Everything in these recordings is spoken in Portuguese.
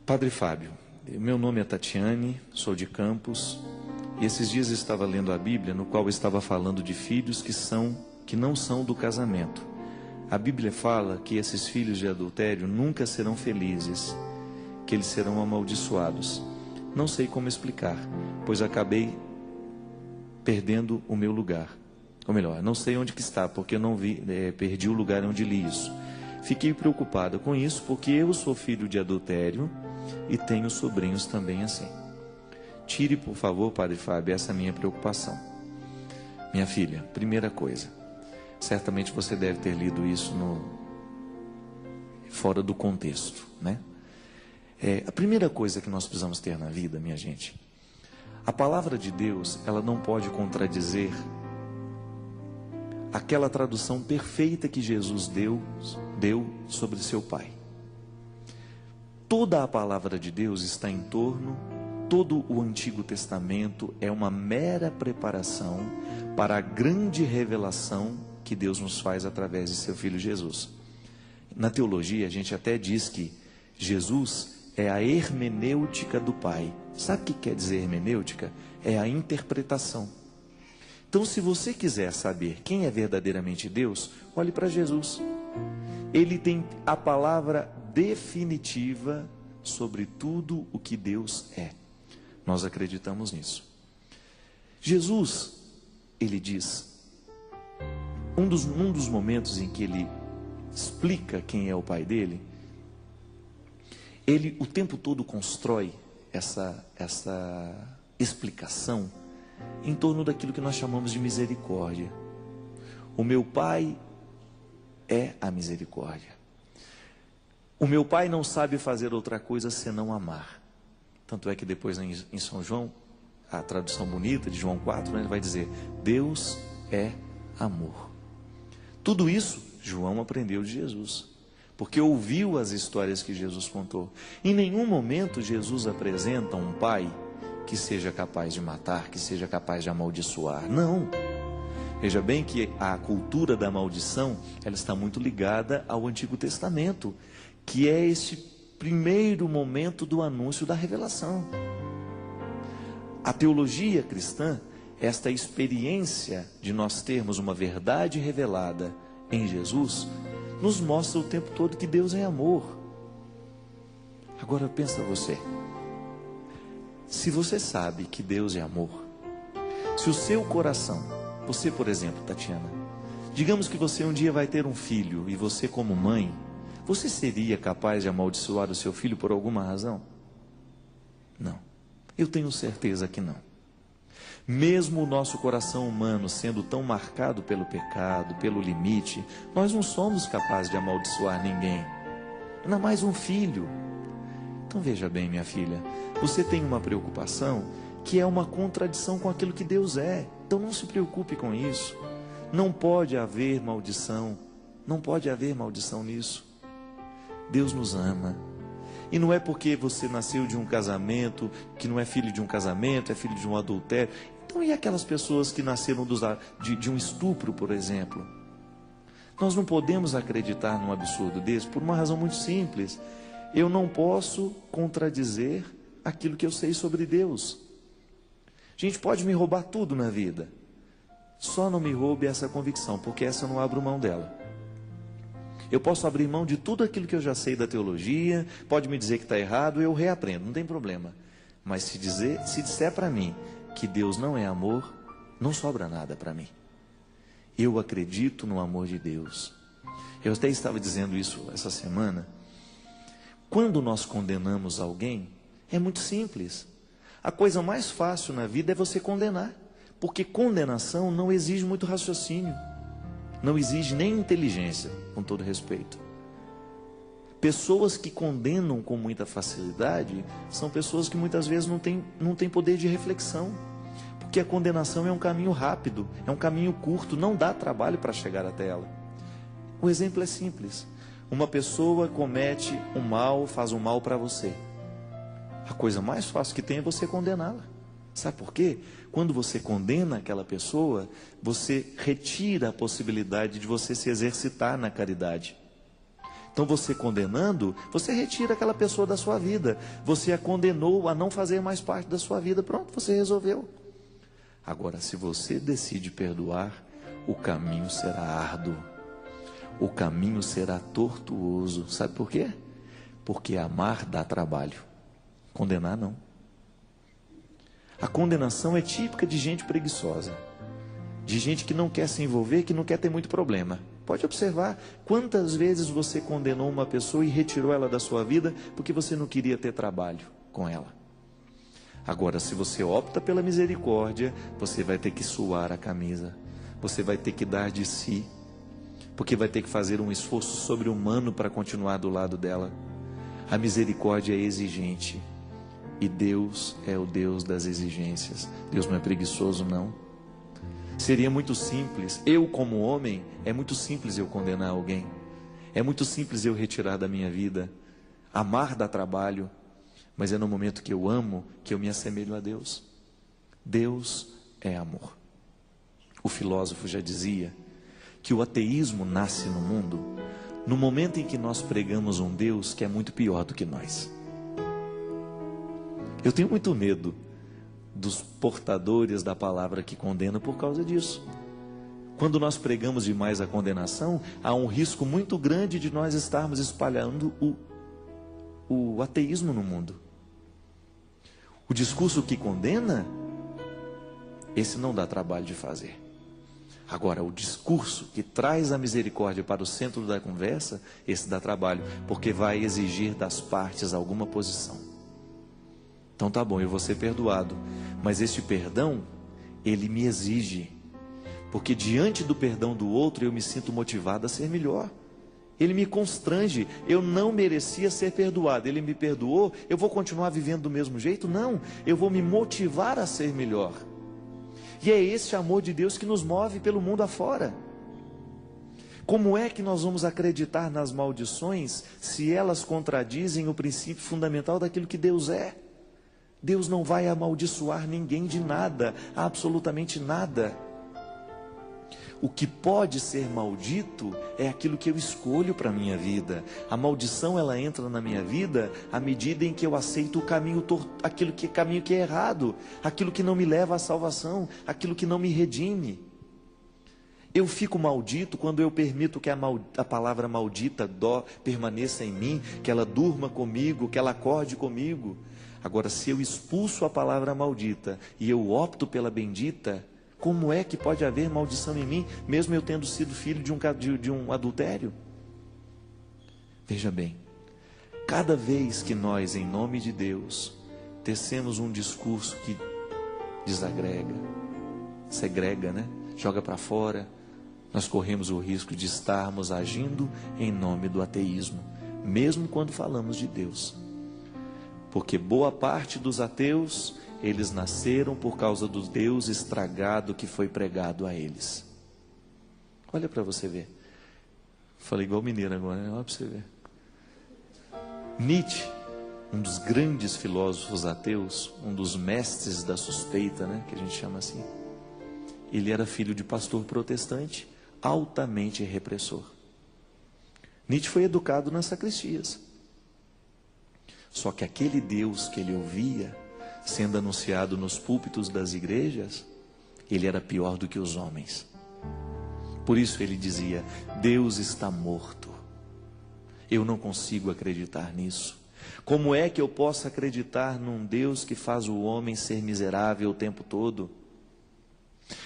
Padre Fábio, meu nome é Tatiane, sou de Campos, e esses dias estava lendo a Bíblia, no qual estava falando de filhos que não são do casamento. A Bíblia fala que esses filhos de adultério nunca serão felizes, que eles serão amaldiçoados. Não sei como explicar, pois acabei perdendo o meu lugar. Ou melhor, não sei onde que está, porque eu não perdi o lugar onde li isso. Fiquei preocupado com isso, porque eu sou filho de adultério e tenho sobrinhos também assim. Tire, por favor, Padre Fábio, essa minha preocupação. Minha filha, primeira coisa, certamente você deve ter lido isso fora do contexto, né? A primeira coisa que nós precisamos ter na vida, minha gente, a palavra de Deus, ela não pode contradizer aquela tradução perfeita que Jesus deu sobre seu Pai. Toda a palavra de Deus está em torno, todo o Antigo Testamento é uma mera preparação para a grande revelação que Deus nos faz através de seu Filho Jesus. Na teologia a gente até diz que Jesus é a hermenêutica do Pai. Sabe o que quer dizer hermenêutica? É a interpretação. Então, se você quiser saber quem é verdadeiramente Deus, olhe para Jesus. Ele tem a palavra definitiva sobre tudo o que Deus é. Nós acreditamos nisso. Jesus, ele diz, um dos momentos em que ele explica quem é o Pai dele, ele o tempo todo constrói essa explicação em torno daquilo que nós chamamos de misericórdia. O meu Pai é a misericórdia. O meu Pai não sabe fazer outra coisa senão amar. Tanto é que depois em São João, a tradução bonita de João 4, né, ele vai dizer, Deus é amor. Tudo isso João aprendeu de Jesus, porque ouviu as histórias que Jesus contou. Em nenhum momento Jesus apresenta um pai que seja capaz de matar, que seja capaz de amaldiçoar. Não. Veja bem que a cultura da maldição, ela está muito ligada ao Antigo Testamento, que é esse primeiro momento do anúncio da revelação. A teologia cristã, esta experiência de nós termos uma verdade revelada em Jesus, nos mostra o tempo todo que Deus é amor. Agora pensa você, se você sabe que Deus é amor, se o seu coração, você por exemplo, Tatiana, digamos que você um dia vai ter um filho e você como mãe, você seria capaz de amaldiçoar o seu filho por alguma razão? Não, eu tenho certeza que não. Mesmo o nosso coração humano sendo tão marcado pelo pecado, pelo limite, nós não somos capazes de amaldiçoar ninguém, ainda mais um filho. Então veja bem, minha filha, você tem uma preocupação que é uma contradição com aquilo que Deus é. Então não se preocupe com isso. Não pode haver maldição, não pode haver maldição nisso. Deus nos ama. E não é porque você nasceu de um casamento, que não é filho de um casamento, é filho de um adultério. Então e aquelas pessoas que nasceram de um estupro, por exemplo? Nós não podemos acreditar num absurdo desse por uma razão muito simples. Eu não posso contradizer aquilo que eu sei sobre Deus. Gente, pode me roubar tudo na vida, só não me roube essa convicção, porque essa eu não abro mão dela. Eu posso abrir mão de tudo aquilo que eu já sei da teologia, pode me dizer que está errado, eu reaprendo, não tem problema. Mas se disser para mim que Deus não é amor, não sobra nada para mim. Eu acredito no amor de Deus. Eu até estava dizendo isso essa semana. Quando nós condenamos alguém, é muito simples. A coisa mais fácil na vida é você condenar, porque condenação não exige muito raciocínio, não exige nem inteligência, com todo respeito. Pessoas que condenam com muita facilidade são pessoas que muitas vezes não têm poder de reflexão, porque a condenação é um caminho rápido, é um caminho curto, não dá trabalho para chegar até ela. O exemplo é simples. Uma pessoa comete um mal, faz um mal para você. A coisa mais fácil que tem é você condená-la. Sabe por quê? Quando você condena aquela pessoa, você retira a possibilidade de você se exercitar na caridade. Então você condenando, você retira aquela pessoa da sua vida. Você a condenou a não fazer mais parte da sua vida. Pronto, você resolveu. Agora, se você decide perdoar, o caminho será árduo. O caminho será tortuoso. Sabe por quê? Porque amar dá trabalho. Condenar não. A condenação é típica de gente preguiçosa. De gente que não quer se envolver, que não quer ter muito problema. Pode observar quantas vezes você condenou uma pessoa e retirou ela da sua vida porque você não queria ter trabalho com ela. Agora, se você opta pela misericórdia, você vai ter que suar a camisa. Você vai ter que dar de si. Porque vai ter que fazer um esforço sobre-humano para continuar do lado dela. A misericórdia é exigente. E Deus é o Deus das exigências. Deus não é preguiçoso, não. Seria muito simples, eu como homem, é muito simples eu condenar alguém. É muito simples eu retirar da minha vida. Amar dá trabalho, mas é no momento que eu amo que eu me assemelho a Deus. Deus é amor. O filósofo já dizia que o ateísmo nasce no mundo no momento em que nós pregamos um Deus que é muito pior do que nós. Eu tenho muito medo dos portadores da palavra que condenam por causa disso. Quando nós pregamos demais a condenação, há um risco muito grande de nós estarmos espalhando o ateísmo no mundo. O discurso que condena, esse não dá trabalho de fazer. Agora, o discurso que traz a misericórdia para o centro da conversa, esse dá trabalho, porque vai exigir das partes alguma posição. Então tá bom, eu vou ser perdoado, mas este perdão, ele me exige, porque diante do perdão do outro eu me sinto motivado a ser melhor. Ele me constrange, eu não merecia ser perdoado, ele me perdoou, eu vou continuar vivendo do mesmo jeito? Não, eu vou me motivar a ser melhor. E é esse amor de Deus que nos move pelo mundo afora. Como é que nós vamos acreditar nas maldições se elas contradizem o princípio fundamental daquilo que Deus é? Deus não vai amaldiçoar ninguém de nada, absolutamente nada. O que pode ser maldito é aquilo que eu escolho para a minha vida. A maldição, ela entra na minha vida à medida em que eu aceito o caminho caminho que é errado, aquilo que não me leva à salvação, aquilo que não me redime. Eu fico maldito quando eu permito que a palavra maldita permaneça em mim, que ela durma comigo, que ela acorde comigo. Agora, se eu expulso a palavra maldita e eu opto pela bendita, como é que pode haver maldição em mim, mesmo eu tendo sido filho de um adultério? Veja bem, cada vez que nós, em nome de Deus, tecemos um discurso que desagrega, segrega, joga para fora, nós corremos o risco de estarmos agindo em nome do ateísmo, mesmo quando falamos de Deus. Porque boa parte dos ateus, eles nasceram por causa do Deus estragado que foi pregado a eles. Olha para você ver. Falei igual mineiro agora, olha para você ver. Nietzsche, um dos grandes filósofos ateus, um dos mestres da suspeita, que a gente chama assim. Ele era filho de pastor protestante, altamente repressor. Nietzsche foi educado nas sacristias. Só que aquele Deus que ele ouvia, sendo anunciado nos púlpitos das igrejas, ele era pior do que os homens. Por isso ele dizia: Deus está morto. Eu não consigo acreditar nisso. Como é que eu posso acreditar num Deus que faz o homem ser miserável o tempo todo?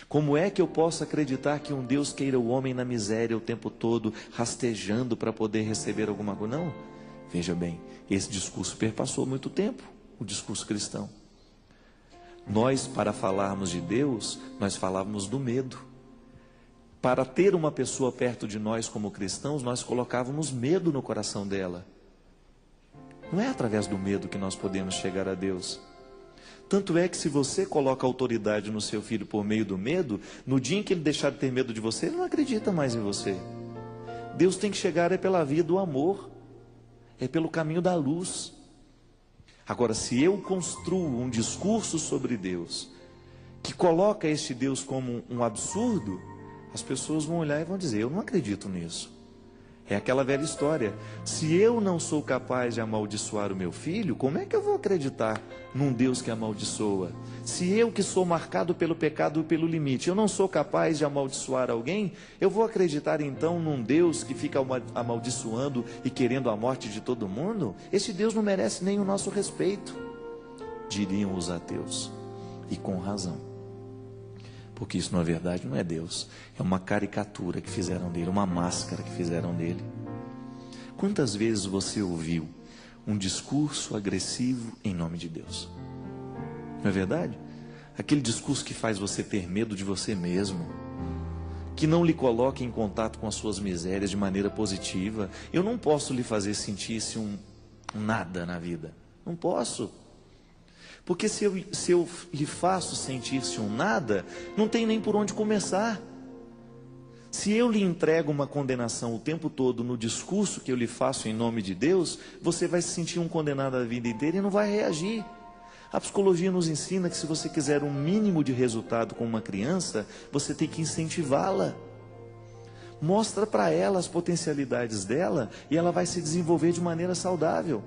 Como é que eu posso acreditar que um Deus queira o homem na miséria o tempo todo, rastejando para poder receber alguma coisa? Não. Veja bem, esse discurso perpassou muito tempo, o discurso cristão. Nós, para falarmos de Deus, nós falávamos do medo. Para ter uma pessoa perto de nós como cristãos, nós colocávamos medo no coração dela. Não é através do medo que nós podemos chegar a Deus. Tanto é que se você coloca autoridade no seu filho por meio do medo, no dia em que ele deixar de ter medo de você, ele não acredita mais em você. Deus tem que chegar pela via do amor, é pelo caminho da luz. Agora, se eu construo um discurso sobre Deus, que coloca este Deus como um absurdo, as pessoas vão olhar e vão dizer: eu não acredito nisso. É aquela velha história. Se eu não sou capaz de amaldiçoar o meu filho, como é que eu vou acreditar num Deus que amaldiçoa? Se eu, que sou marcado pelo pecado e pelo limite, eu não sou capaz de amaldiçoar alguém, eu vou acreditar então num Deus que fica amaldiçoando e querendo a morte de todo mundo? Esse Deus não merece nem o nosso respeito, diriam os ateus. E com razão. Porque isso na verdade não é Deus, é uma caricatura que fizeram dele, uma máscara que fizeram dele. Quantas vezes você ouviu um discurso agressivo em nome de Deus? Não é verdade? Aquele discurso que faz você ter medo de você mesmo, que não lhe coloca em contato com as suas misérias de maneira positiva. Eu não posso lhe fazer sentir-se um nada na vida, não posso. Porque se eu lhe faço sentir-se um nada, não tem nem por onde começar. Se eu lhe entrego uma condenação o tempo todo no discurso que eu lhe faço em nome de Deus, você vai se sentir um condenado a vida inteira e não vai reagir. A psicologia nos ensina que se você quiser um mínimo de resultado com uma criança, você tem que incentivá-la. Mostra para ela as potencialidades dela e ela vai se desenvolver de maneira saudável.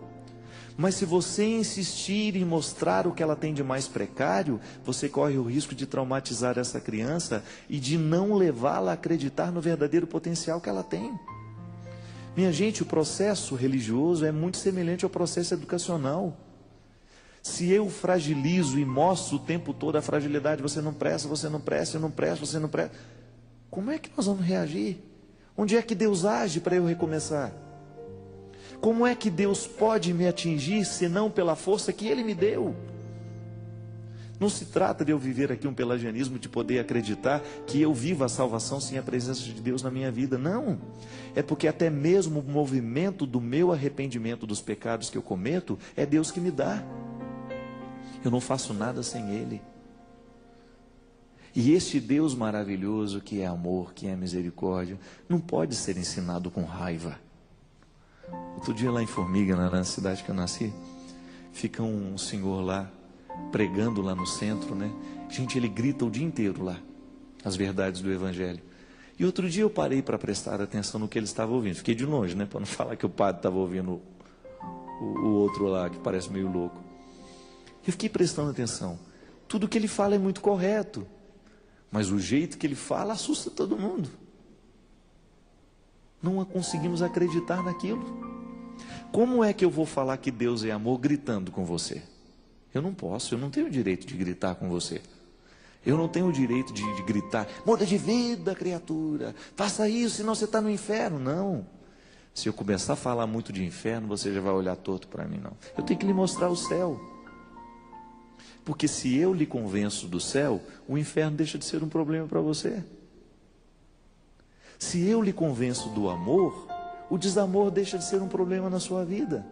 Mas se você insistir em mostrar o que ela tem de mais precário, você corre o risco de traumatizar essa criança e de não levá-la a acreditar no verdadeiro potencial que ela tem. Minha gente, o processo religioso é muito semelhante ao processo educacional. Se eu fragilizo e mostro o tempo todo a fragilidade, você não presta, você não presta, eu não presto, você não presta, como é que nós vamos reagir? Onde é que Deus age para eu recomeçar? Como é que Deus pode me atingir, senão pela força que Ele me deu? Não se trata de eu viver aqui um pelagianismo, de poder acreditar que eu vivo a salvação sem a presença de Deus na minha vida. Não. É porque até mesmo o movimento do meu arrependimento dos pecados que eu cometo, é Deus que me dá. Eu não faço nada sem Ele. E este Deus maravilhoso, que é amor, que é misericórdia, não pode ser ensinado com raiva. Outro dia lá em Formiga, na cidade que eu nasci, fica um senhor lá, pregando lá no centro, né? Gente, ele grita o dia inteiro lá, as verdades do Evangelho. E outro dia eu parei para prestar atenção no que ele estava ouvindo. Fiquei de longe, né? Para não falar que o padre estava ouvindo o outro lá, que parece meio louco. Eu fiquei prestando atenção. Tudo que ele fala é muito correto, mas o jeito que ele fala assusta todo mundo. Não conseguimos acreditar naquilo. Como é que eu vou falar que Deus é amor gritando com você? Eu não posso, eu não tenho o direito de gritar com você. Eu não tenho o direito de gritar, muda de vida, criatura, faça isso, senão você está no inferno. Não. Se eu começar a falar muito de inferno, você já vai olhar torto para mim, não. Eu tenho que lhe mostrar o céu. Porque se eu lhe convenço do céu, o inferno deixa de ser um problema para você. Se eu lhe convenço do amor, o desamor deixa de ser um problema na sua vida.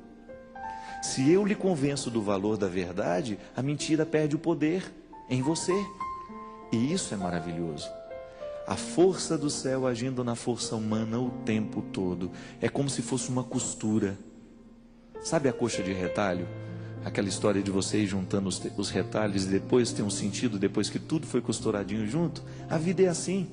Se eu lhe convenço do valor da verdade, a mentira perde o poder em você. E isso é maravilhoso. A força do céu agindo na força humana o tempo todo. É como se fosse uma costura. Sabe a coxa de retalho? Aquela história de você ir juntando os retalhos e depois tem um sentido, depois que tudo foi costuradinho junto. A vida é assim.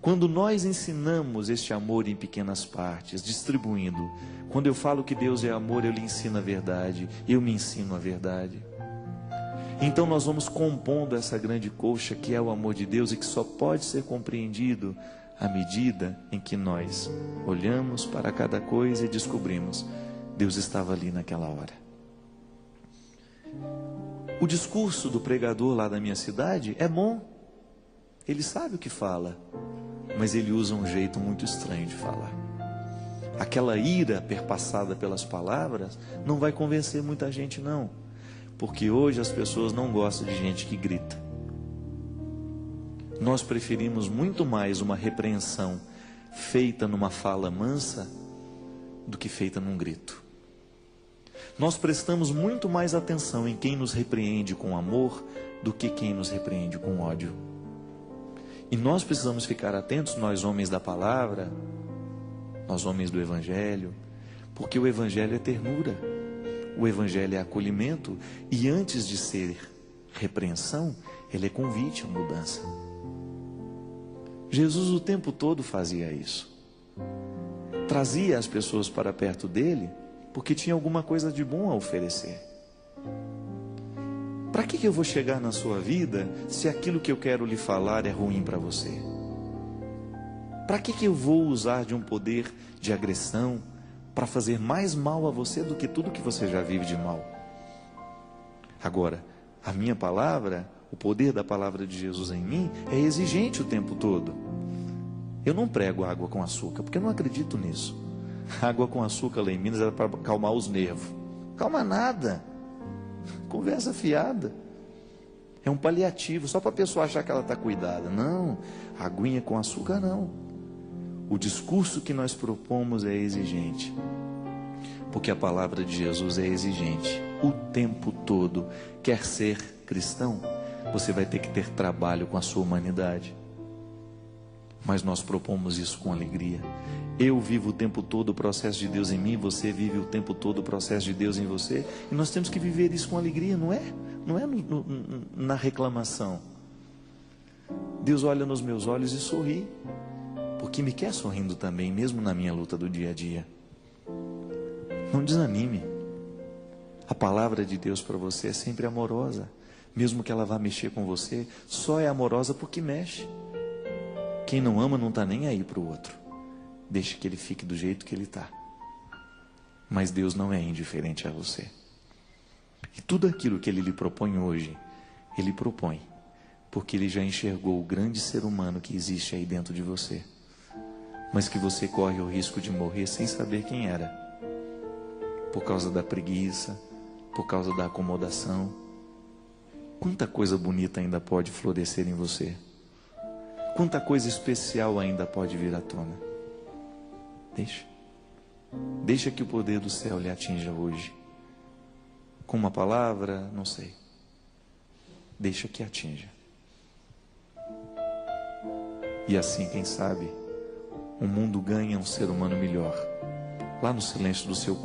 Quando nós ensinamos este amor em pequenas partes, distribuindo, quando eu falo que Deus é amor, eu lhe ensino a verdade, eu me ensino a verdade. Então nós vamos compondo essa grande colcha que é o amor de Deus e que só pode ser compreendido à medida em que nós olhamos para cada coisa e descobrimos, Deus estava ali naquela hora. O discurso do pregador lá da minha cidade é bom, ele sabe o que fala, mas ele usa um jeito muito estranho de falar. Aquela ira perpassada pelas palavras não vai convencer muita gente não, porque hoje as pessoas não gostam de gente que grita. Nós preferimos muito mais uma repreensão feita numa fala mansa do que feita num grito. Nós prestamos muito mais atenção em quem nos repreende com amor do que quem nos repreende com ódio. E nós precisamos ficar atentos, nós homens da palavra, nós homens do Evangelho, porque o Evangelho é ternura, o Evangelho é acolhimento, e antes de ser repreensão, ele é convite à mudança. Jesus o tempo todo fazia isso. trazia as pessoas para perto dele porque tinha alguma coisa de bom a oferecer. Para que eu vou chegar na sua vida se aquilo que eu quero lhe falar é ruim para você? Para que eu vou usar de um poder de agressão para fazer mais mal a você do que tudo que você já vive de mal? Agora, a minha palavra, o poder da palavra de Jesus em mim é exigente o tempo todo. Eu não prego água com açúcar, porque eu não acredito nisso. Água com açúcar lá em Minas era para acalmar os nervos. Calma nada. Conversa fiada. É um paliativo, só para a pessoa achar que ela está cuidada. Não, aguinha com açúcar não. O discurso que nós propomos é exigente. Porque a palavra de Jesus é exigente. O tempo todo. Quer ser cristão? Você vai ter que ter trabalho com a sua humanidade. Mas nós propomos isso com alegria. Eu vivo o tempo todo o processo de Deus em mim, você vive o tempo todo o processo de Deus em você, e nós temos que viver isso com alegria, não é? Não é na reclamação. Deus olha nos meus olhos e sorri, porque me quer sorrindo também, mesmo na minha luta do dia a dia. Não desanime. A palavra de Deus para você é sempre amorosa, mesmo que ela vá mexer com você, só é amorosa porque mexe. Quem não ama não está nem aí para o outro. Deixe que ele fique do jeito que ele está. Mas Deus não é indiferente a você. E tudo aquilo que Ele lhe propõe hoje, Ele propõe, porque Ele já enxergou o grande ser humano que existe aí dentro de você, mas que você corre o risco de morrer sem saber quem era, por causa da preguiça, por causa da acomodação. Quanta coisa bonita ainda pode florescer em você. Quanta coisa especial ainda pode vir à tona. Deixa que o poder do céu lhe atinja hoje. Com uma palavra, não sei. Deixa que atinja. E assim, quem sabe, o mundo ganha um ser humano melhor. Lá no silêncio do seu quarto.